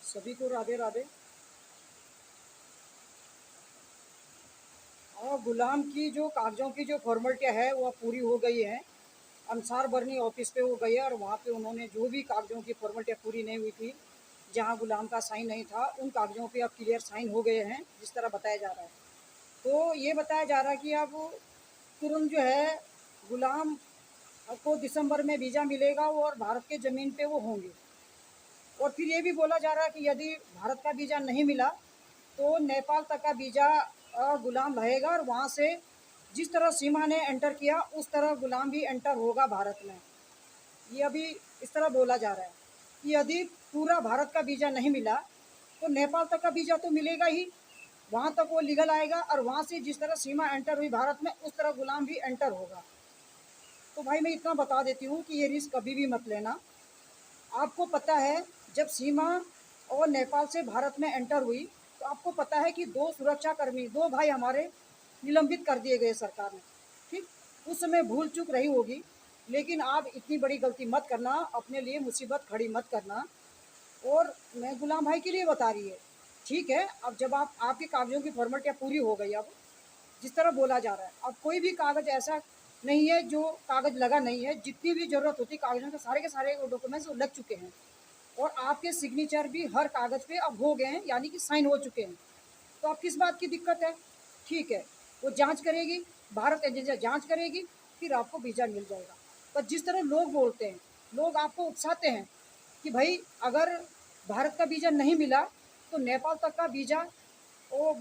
सभी को राधे राधे। और गुलाम की जो कागजों की जो फॉर्मेलिटियाँ है वह पूरी हो गई है। अंसार बरनी ऑफिस पे वो गए और वहाँ पे उन्होंने जो भी कागजों की फॉर्मेलिटियाँ पूरी नहीं हुई थी, जहाँ गुलाम का साइन नहीं था, उन कागजों पे अब क्लियर साइन हो गए हैं, जिस तरह बताया जा रहा है। तो ये बताया जा रहा है कि अब तुरंत जो है गुलाम को दिसंबर में वीज़ा मिलेगा और भारत के ज़मीन पे वो होंगे। और फिर ये भी बोला जा रहा है कि यदि भारत का वीज़ा नहीं मिला तो नेपाल तक का वीज़ा गुलाम रहेगा और वहाँ से जिस तरह सीमा ने एंटर किया उस तरह गुलाम भी एंटर होगा भारत में। ये अभी इस तरह बोला जा रहा है कि यदि पूरा भारत का वीज़ा नहीं मिला तो नेपाल तक का वीज़ा तो मिलेगा ही, वहाँ तक वो लीगल आएगा और वहाँ से जिस तरह सीमा एंटर हुई भारत में उस तरह गुलाम भी एंटर होगा। तो भाई मैं इतना बता देती हूँ कि ये रिस्क कभी भी मत लेना। आपको पता है जब सीमा और नेपाल से भारत में एंटर हुई तो आपको पता है कि दो सुरक्षाकर्मी, दो भाई हमारे निलंबित कर दिए गए सरकार ने। ठीक, उस समय भूल चूक रही होगी, लेकिन आप इतनी बड़ी गलती मत करना, अपने लिए मुसीबत खड़ी मत करना। और मैं गुलाम भाई के लिए बता रही है, ठीक है। अब जब आपके कागजों की फॉर्मेलिटियाँ पूरी हो गई, अब जिस तरह बोला जा रहा है, अब कोई भी कागज़ ऐसा नहीं है जो कागज़ लगा नहीं है। जितनी भी ज़रूरत होती कागज़ों के सारे डॉक्यूमेंट्स लग चुके हैं और आपके सिग्नेचर भी हर कागज़ पे अब हो गए हैं, यानी कि साइन हो चुके हैं। तो अब किस बात की दिक्कत है? ठीक है, वो जांच करेगी, भारत एजेंसी जांच करेगी, फिर आपको वीज़ा मिल जाएगा। पर जिस तरह लोग बोलते हैं, लोग आपको उकसाते हैं कि भाई अगर भारत का वीज़ा नहीं मिला तो नेपाल तक का वीज़ा वो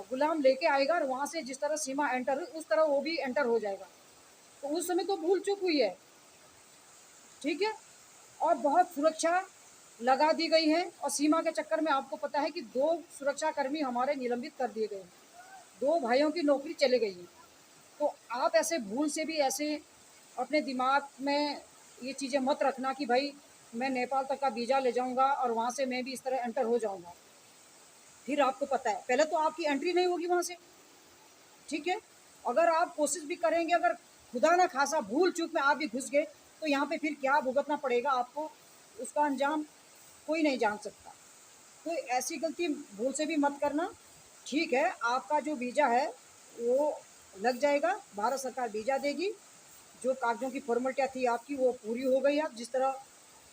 गुलाम लेके आएगा और वहाँ से जिस तरह सीमा एंटर हुई उस तरह वो भी एंटर हो जाएगा। तो उस समय तो भूल चूक हुई है, ठीक है। और बहुत सुरक्षा लगा दी गई है और सीमा के चक्कर में आपको पता है कि दो सुरक्षाकर्मी हमारे निलंबित कर दिए गए हैं, दो भाइयों की नौकरी चले गई है। तो आप ऐसे भूल से भी ऐसे अपने दिमाग में ये चीज़ें मत रखना कि भाई मैं नेपाल तक का वीज़ा ले जाऊंगा और वहाँ से मैं भी इस तरह एंटर हो जाऊंगा। फिर आपको पता है पहले तो आपकी एंट्री नहीं होगी वहाँ से, ठीक है। अगर आप कोशिश भी करेंगे, अगर खुदा ना खासा भूल चूक में आप भी घुस गए तो यहाँ पे फिर क्या भुगतना पड़ेगा आपको, उसका अंजाम कोई नहीं जान सकता। तो ऐसी गलती भूल से भी मत करना, ठीक है। आपका जो वीज़ा है वो लग जाएगा, भारत सरकार वीज़ा देगी। जो कागजों की फॉर्मेलिटियाँ थी आपकी वो पूरी हो गई। अब जिस तरह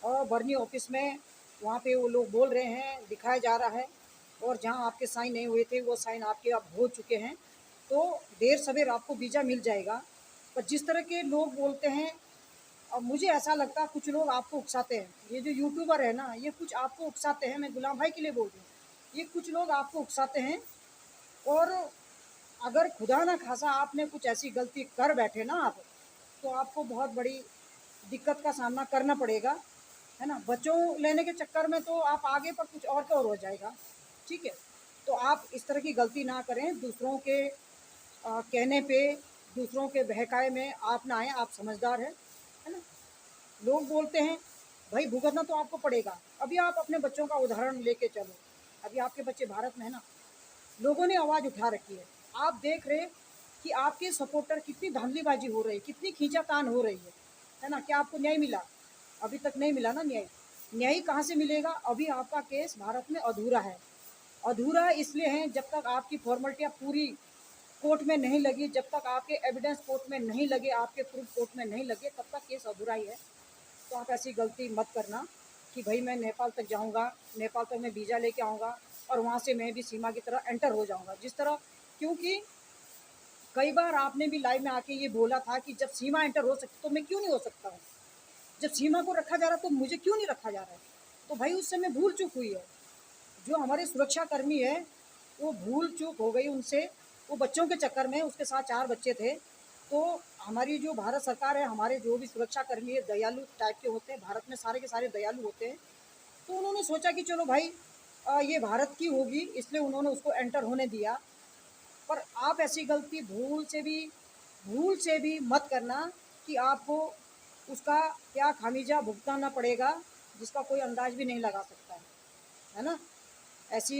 बर्नी ऑफिस में वहाँ पे वो लोग बोल रहे हैं, दिखाया जा रहा है, और जहाँ आपके साइन नहीं हुए थे वो साइन आपके अब हो चुके हैं। तो देर सवेर आपको वीज़ा मिल जाएगा। पर जिस तरह के लोग बोलते हैं, अब मुझे ऐसा लगता है कुछ लोग आपको उकसाते हैं, ये जो यूट्यूबर है ना, ये कुछ आपको उकसाते हैं। मैं गुलाम भाई के लिए बोल रही हूँ, ये कुछ लोग आपको उकसाते हैं। और अगर खुदा ना खासा आपने कुछ ऐसी गलती कर बैठे ना आप, तो आपको बहुत बड़ी दिक्कत का सामना करना पड़ेगा, है ना। बच्चों लेने के चक्कर में तो आप आगे पर कुछ और का और हो जाएगा, ठीक है। तो आप इस तरह की गलती ना करें, दूसरों के कहने पे, दूसरों के बहकाए में आप ना आए। आप समझदार हैं, है ना। लोग बोलते हैं भाई भुगतना तो आपको पड़ेगा। अभी आप अपने बच्चों का उदाहरण लेके चलो, अभी आपके बच्चे भारत में है ना, लोगों ने आवाज़ उठा रखी है। आप देख रहे कि आपके सपोर्टर कितनी धांधलीबाजी हो रही है, कितनी खींचातान हो रही है ना। क्या आपको न्याय मिला? अभी तक नहीं मिला ना न्याय। न्याय कहाँ से मिलेगा? अभी आपका केस भारत में अधूरा है। अधूरा इसलिए है जब तक आपकी फॉर्मेलिटियाँ पूरी कोर्ट में नहीं लगी, जब तक आपके एविडेंस कोर्ट में नहीं लगे, आपके प्रूफ कोर्ट में नहीं लगे, तब तक केस अधूरा ही है। तो आप ऐसी गलती मत करना कि भाई मैं नेपाल तक जाऊंगा, नेपाल तक मैं वीज़ा लेके आऊँगा और वहाँ से मैं भी सीमा की तरह एंटर हो जाऊंगा, जिस तरह। क्योंकि कई बार आपने भी लाइव में आके ये बोला था कि जब सीमा एंटर हो सकती तो मैं क्यों नहीं हो सकता हूँ, जब सीमा को रखा जा रहा तो मुझे क्यों नहीं रखा जा रहा है। तो भाई उस समय भूल चूक हुई है। जो हमारे सुरक्षाकर्मी है वो भूल चूक हो गई उनसे, वो बच्चों के चक्कर में, उसके साथ 4 बच्चे थे। तो हमारी जो भारत सरकार है, हमारे जो भी सुरक्षाकर्मी है दयालु टाइप के होते हैं, भारत में सारे के सारे दयालु होते हैं। तो उन्होंने सोचा कि चलो भाई ये भारत की होगी, इसलिए उन्होंने उसको एंटर होने दिया। पर आप ऐसी गलती भूल से भी मत करना कि आपको उसका क्या खामियाजा भुगताना पड़ेगा, जिसका कोई अंदाज भी नहीं लगा सकता है ना। ऐसी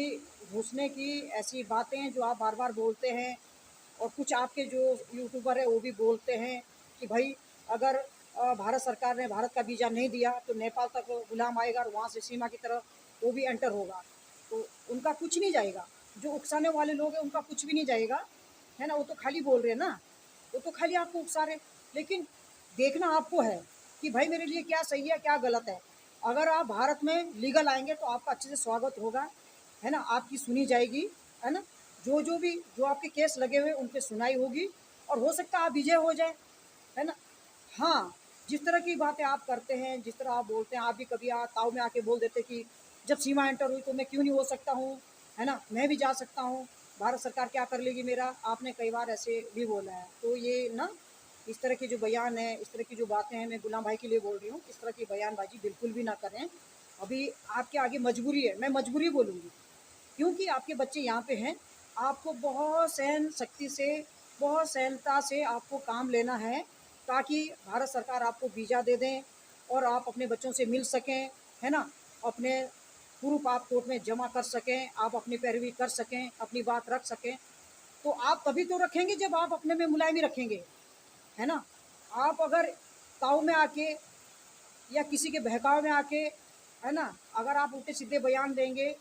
घुसने की ऐसी बातें जो आप बार बार बोलते हैं, और कुछ आपके जो यूट्यूबर है वो भी बोलते हैं कि भाई अगर भारत सरकार ने भारत का वीज़ा नहीं दिया तो नेपाल तक गुलाम आएगा और वहाँ से सीमा की तरफ वो भी एंटर होगा, तो उनका कुछ नहीं जाएगा। जो उकसाने वाले लोग हैं उनका कुछ भी नहीं जाएगा, है ना। वो तो खाली बोल रहे हैं ना, वो तो खाली आपको उकसा रहे, लेकिन देखना आपको है कि भाई मेरे लिए क्या सही है क्या गलत है। अगर आप भारत में लीगल आएंगे तो आपका अच्छे से स्वागत होगा, है ना, आपकी सुनी जाएगी, है ना। जो आपके केस लगे हुए उन पे सुनाई होगी, और हो सकता है आप विजय हो जाए, है ना। हाँ, जिस तरह की बातें आप करते हैं, जिस तरह आप बोलते हैं, आप भी कभी ताव में आके बोल देते कि जब सीमा एंटर हुई तो मैं क्यों नहीं हो सकता हूँ, है ना, मैं भी जा सकता हूँ, भारत सरकार क्या कर लेगी मेरा, आपने कई बार ऐसे भी बोला है। तो ये ना, इस तरह के जो बयान है, इस तरह की जो बातें हैं, मैं गुलाम भाई के लिए बोल रही हूँ, इस तरह की बयानबाजी बिल्कुल भी ना करें। अभी आपके आगे मजबूरी है, मैं मजबूरी बोलूँगी, क्योंकि आपके बच्चे यहाँ पे हैं। आपको बहुत सहन शक्ति से, बहुत सहनता से आपको काम लेना है, ताकि भारत सरकार आपको वीज़ा दे दें और आप अपने बच्चों से मिल सकें, है ना। अपने प्रूफ आप कोर्ट में जमा कर सकें, आप अपनी पैरवी कर सकें, अपनी बात रख सकें। तो आप तभी तो रखेंगे जब आप अपने में मुलायमी रखेंगे, है ना। आप अगर ताव में आके या किसी के बहकाव में आके, है ना, अगर आप उल्टे सीधे बयान देंगे,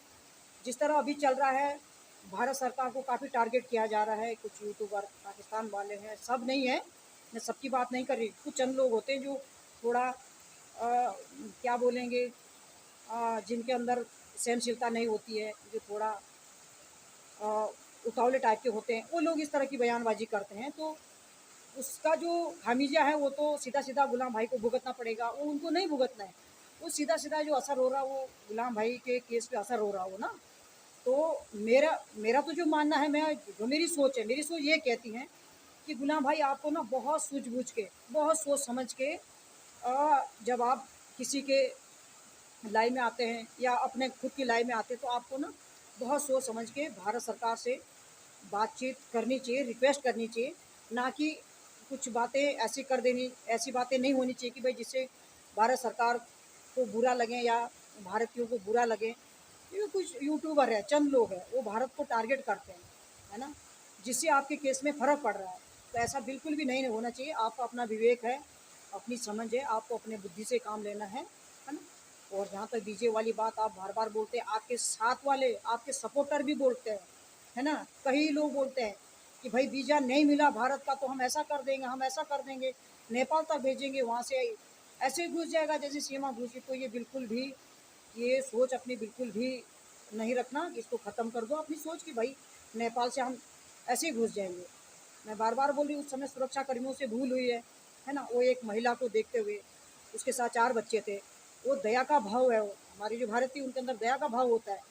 जिस तरह अभी चल रहा है, भारत सरकार को काफ़ी टारगेट किया जा रहा है। कुछ यूट्यूबर पाकिस्तान वाले हैं, सब नहीं है, मैं सबकी बात नहीं कर रही, कुछ चंद लोग होते हैं जो थोड़ा क्या बोलेंगे, जिनके अंदर सहनशीलता नहीं होती है, जो थोड़ा अ, उतावले टाइप के होते हैं, वो लोग इस तरह की बयानबाजी करते हैं। तो उसका जो खामियाजा है वो तो सीधा सीधा गुलाम भाई को भुगतना पड़ेगा, वो उनको नहीं भुगतना है। वो सीधा सीधा जो असर हो रहा है वो गुलाम भाई के केस पे असर हो रहा हो ना। तो मेरा मेरा तो जो मानना है, मैं जो मेरी सोच है, मेरी सोच ये कहती है कि गुलाम भाई आपको ना बहुत सूझबूझ के, बहुत सोच समझ के, जब आप किसी के लाइन में आते हैं या अपने खुद की लाइन में आते हैं, तो आपको ना बहुत सोच समझ के भारत सरकार से बातचीत करनी चाहिए, रिक्वेस्ट करनी चाहिए, ना कि कुछ बातें ऐसी कर देनी, ऐसी बातें नहीं होनी चाहिए कि भाई जिससे भारत सरकार को बुरा लगे या भारतीयों को बुरा लगे। ये कुछ यूट्यूबर है, चंद लोग हैं, वो भारत को टारगेट करते हैं, है ना, जिससे आपके केस में फ़र्क पड़ रहा है। तो ऐसा बिल्कुल भी नहीं होना चाहिए। आपका अपना विवेक है, अपनी समझ है, आपको अपने बुद्धि से काम लेना है ना। और जहाँ तक डीजे वाली बात आप बार बार बोलते हैं, आपके साथ वाले, आपके सपोर्टर भी बोलते हैं, है ना। कई लोग बोलते हैं कि भाई वीज़ा नहीं मिला भारत का तो हम ऐसा कर देंगे, हम ऐसा कर देंगे, नेपाल तक भेजेंगे, वहाँ से ऐसे घुस जाएगा जैसे सीमा घुसी। तो ये बिल्कुल भी, ये सोच अपनी बिल्कुल भी नहीं रखना, इसको ख़त्म कर दो अपनी सोच कि भाई नेपाल से हम ऐसे ही घुस जाएंगे। मैं बार बार बोल रही हूँ, उस समय सुरक्षा कर्मियों से भूल हुई है ना। वो एक महिला को देखते हुए, उसके साथ 4 बच्चे थे, वो दया का भाव है, वो हमारी जो भारत थी उनके अंदर दया का भाव होता है।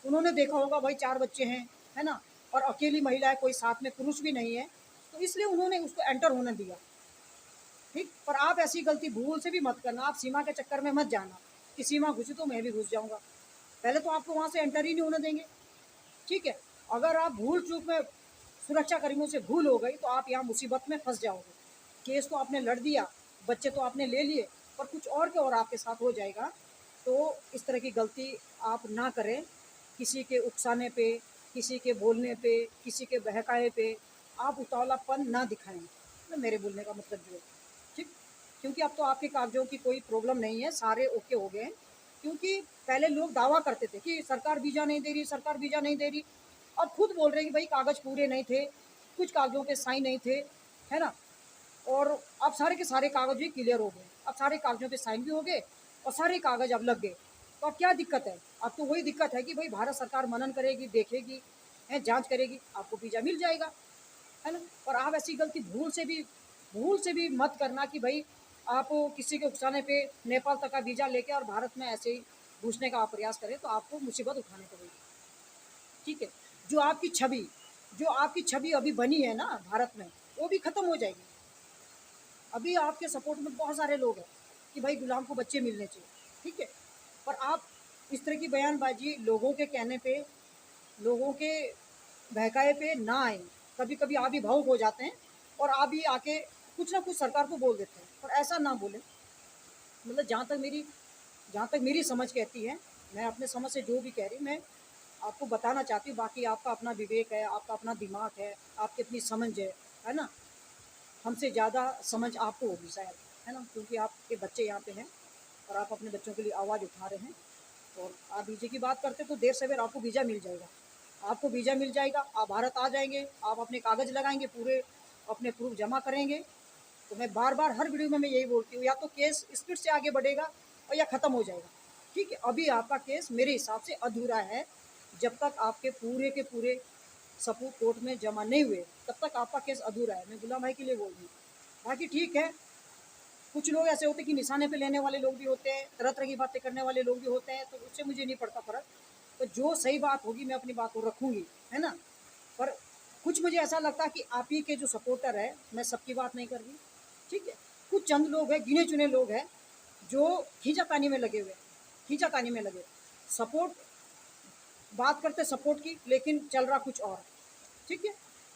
उन्होंने देखा होगा भाई 4 बच्चे हैं, है ना, और अकेली महिला है, कोई साथ में पुरुष भी नहीं है, तो इसलिए उन्होंने उसको एंटर होने दिया। ठीक, पर आप ऐसी गलती भूल से भी मत करना, आप सीमा के चक्कर में मत जाना कि सीमा घुसी तो मैं भी घुस जाऊंगा। पहले तो आपको वहाँ से एंटर ही नहीं होने देंगे, ठीक है। अगर आप भूल चूक में, सुरक्षा कर्मियों से भूल हो गई, तो आप यहाँ मुसीबत में फंस जाओगे। केस तो आपने लड़ दिया, बच्चे तो आपने ले लिए, पर कुछ और के और आपके साथ हो जाएगा। तो इस तरह की गलती आप ना करें, किसी के उकसाने पे, किसी के बोलने पे, किसी के बहकाए पे आप उतावलापन ना दिखाएं। तो मेरे बोलने का मतलब ये है, ठीक। क्योंकि अब तो आपके कागजों की कोई प्रॉब्लम नहीं है, सारे ओके हो गए हैं। क्योंकि पहले लोग दावा करते थे कि सरकार वीज़ा नहीं दे रही, सरकार वीज़ा नहीं दे रही। अब खुद बोल रहे हैं कि भाई कागज़ पूरे नहीं थे, कुछ कागज़ों पे साइन नहीं थे, है ना। और अब सारे के सारे कागज़ भी क्लियर हो गए, अब सारे कागज़ों पे साइन भी हो गए और सारे कागज़ अब लग गए। तो अब क्या दिक्कत है? अब तो वही दिक्कत है कि भाई भारत सरकार मनन करेगी, देखेगी, है, जाँच करेगी, आपको वीज़ा मिल जाएगा, है ना। और आप ऐसी गलती भूल से भी मत करना कि भाई आप किसी के उकसाने पे नेपाल तक का वीज़ा लेके और भारत में ऐसे ही घुसने का आप प्रयास करें, तो आपको मुसीबत उठानी पड़ेगी, ठीक है। जो आपकी छवि जो आपकी छवि अभी बनी है ना भारत में, वो भी ख़त्म हो जाएगी। अभी आपके सपोर्ट में बहुत सारे लोग हैं कि भाई गुलाम को बच्चे मिलने चाहिए, ठीक है। पर आप इस तरह की बयानबाजी लोगों के कहने पे, लोगों के बहकाए पे ना आए। कभी कभी आप भी भावुक हो जाते हैं और आप भी आके कुछ ना कुछ सरकार को बोल देते हैं, पर ऐसा ना बोलें। मतलब जहाँ तक मेरी समझ कहती है, मैं अपने समझ से जो भी कह रही, मैं आपको बताना चाहती हूँ। बाकी आपका अपना विवेक है, आपका अपना दिमाग है, आपकी अपनी समझ है ना। हमसे ज़्यादा समझ आपको होगी शायद, है ना, क्योंकि आपके बच्चे यहाँ पे हैं और आप अपने बच्चों के लिए आवाज़ उठा रहे हैं। और आप वीज़े की बात करते तो देर सवेर आपको वीज़ा मिल जाएगा, आपको वीज़ा मिल जाएगा, आप भारत आ जाएंगे, आप अपने कागज़ लगाएंगे, पूरे अपने प्रूफ जमा करेंगे। तो मैं बार बार हर वीडियो में मैं यही बोलती हूँ, या तो केस स्पीड से आगे बढ़ेगा और या ख़त्म हो जाएगा। ठीक है, अभी आपका केस मेरे हिसाब से अधूरा है। जब तक आपके पूरे के पूरे सबूत कोर्ट में जमा नहीं हुए तब तक आपका केस अधूरा है। मैं गुलाम भाई के लिए बोल रही हूँ। बाकी ठीक है, कुछ लोग ऐसे होते हैं कि निशाने पे लेने वाले लोग भी होते हैं, तरह तरह की बातें करने वाले लोग भी होते हैं, तो उससे मुझे नहीं पड़ता फ़र्क। तो जो सही बात होगी मैं अपनी बात को रखूँगी, है ना। पर कुछ मुझे ऐसा लगता है कि आप ही के जो सपोर्टर है, मैं सबकी बात नहीं कर रही, ठीक है, कुछ चंद लोग हैं, गिने चुने लोग हैं जो खींचातानी में लगे हुए हैं, खींचातानी में लगे। सपोर्ट बात करते सपोर्ट की, लेकिन चल रहा कुछ और, ठीक है।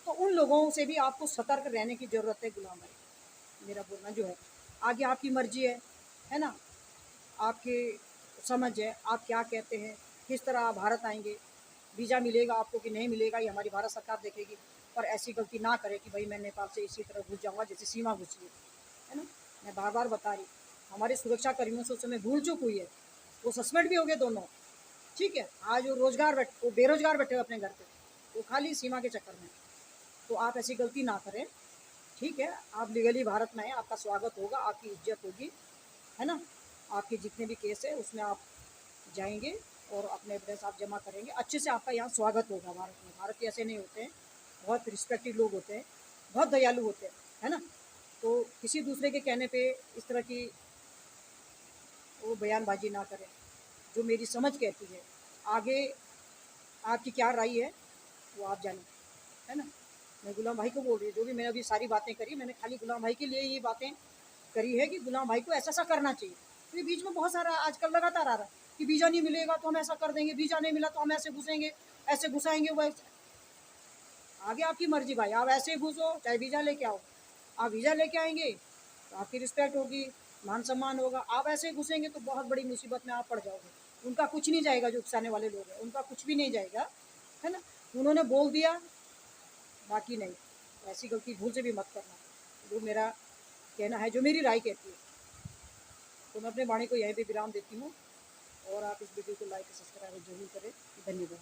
तो उन लोगों से भी आपको सतर्क रहने की ज़रूरत है गुलाम भाई। मेरा बोलना जो है, आगे आपकी मर्जी है ना, आपकी समझ है, आप क्या कहते हैं, किस तरह आप भारत आएंगे, वीज़ा मिलेगा आपको कि नहीं मिलेगा ये हमारी भारत सरकार देखेगी। पर ऐसी गलती ना करें कि भाई मैं नेपाल से इसी तरह घुस जाऊँगा जैसे सीमा घुसी है ना। मैं बार बार बता रही, हमारे सुरक्षा कर्मियों से उस समय भूल चूक हुई है, वो सस्पेंड भी हो गए दोनों, ठीक है। आज वो बेरोजगार बैठे हुए अपने घर पे, वो खाली सीमा के चक्कर में। तो आप ऐसी गलती ना करें, ठीक है। आप लीगली भारत में हैं, आपका स्वागत होगा, आपकी इज्जत होगी, है ना। आपके जितने भी केस है उसमें आप जाएंगे और अपने एविडेंस आप जमा करेंगे, अच्छे से आपका यहाँ स्वागत होगा भारत में। भारत के ऐसे नहीं होते हैं, बहुत रिस्पेक्टेड लोग होते हैं, बहुत दयालु होते हैं, है ना। तो किसी दूसरे के कहने पे इस तरह की वो बयानबाजी ना करें, जो मेरी समझ कहती है। आगे आपकी क्या राय है वो आप जानें, है ना। मैं गुलाम भाई को बोल रही हूँ, जो भी मैंने अभी सारी बातें करी, मैंने खाली गुलाम भाई के लिए ये बातें करी है कि गुलाम भाई को ऐसा ऐसा करना चाहिए। तो ये बीच में बहुत सारा आजकल लगातार आ रहा है कि वीज़ा नहीं मिलेगा तो हम ऐसा कर देंगे, वीज़ा नहीं मिला तो हम ऐसे घुसेंगे, ऐसे घुसाएंगे वो। आगे आपकी मर्जी भाई, आप ऐसे घुसो चाहे वीज़ा लेके आओ। आप वीज़ा लेके आएंगे तो आपकी रिस्पेक्ट होगी, मान सम्मान होगा। आप ऐसे घुसेंगे तो बहुत बड़ी मुसीबत में आप पड़ जाओगे। उनका कुछ नहीं जाएगा, जो उकसाने वाले लोग हैं उनका कुछ भी नहीं जाएगा, है ना। उन्होंने बोल दिया, बाकी नहीं। ऐसी गलती भूल से भी मत करना, जो मेरा कहना है, जो मेरी राय कहती है। तो मैं अपने वाणी को यहीं पे विराम देती हूँ, और आप इस वीडियो को लाइक और सब्सक्राइब जरूर करें। धन्यवाद।